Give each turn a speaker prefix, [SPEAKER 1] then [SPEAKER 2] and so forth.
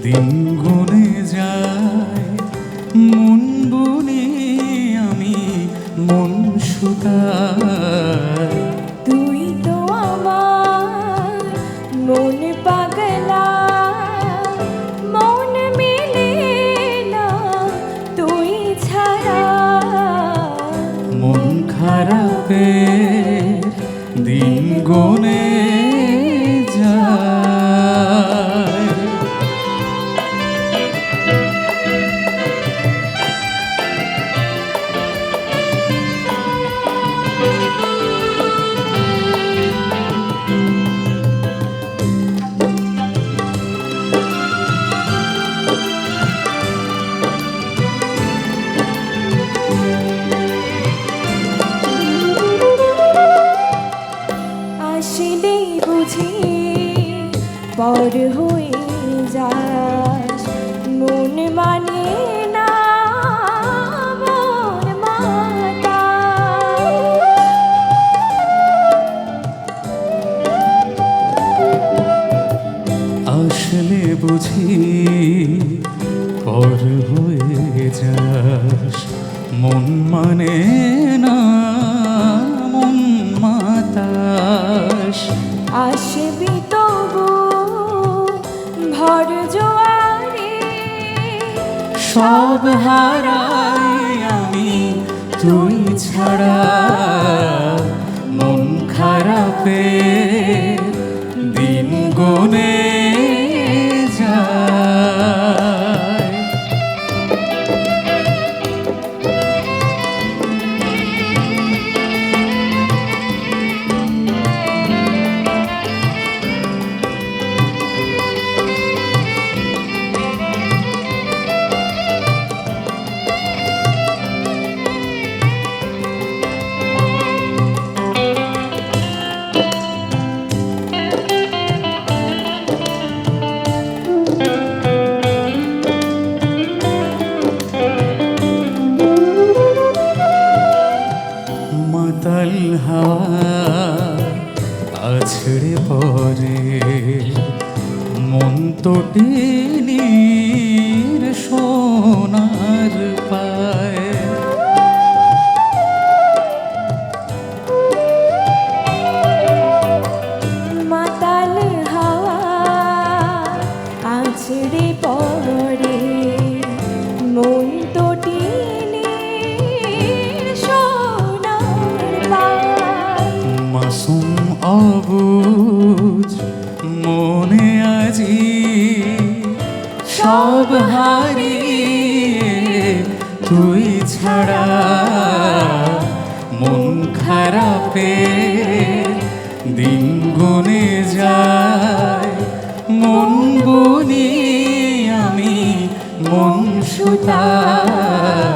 [SPEAKER 1] দিন গুনে যায় মন বনে আমি মন শুকাই।
[SPEAKER 2] তুই তো আমার মন পাগলা, মন মেলে না তুই ছাড়া।
[SPEAKER 1] মন খারাপের দিন গুনে যায়।
[SPEAKER 2] আসলেই বুঝি পর হয়ে যাস, মন মানে না মন মাতা।
[SPEAKER 1] আসলে বুঝি পর হয়ে যাস, মন মানে না মন মাতাস।
[SPEAKER 2] আসবি তবু ভর জোয়ারে,
[SPEAKER 1] সব হারাই আমি তুই ছাড়া। মন খারাপে দিন গুনে যায়। মাতাল হাওয়া আছড়ে পড়ে মন তো টেনির সোনার পায়।
[SPEAKER 2] মাতাল হাওয়া আছড়ে পড়ে মন তো টিনের সোনার পায়।
[SPEAKER 1] মাসুম অবুঝ মনে আজি সব হারিয়ে তুই ছাড়া। মন খারাপে দিন গুনে যায়, মন বুনি আমি মন শুকাই।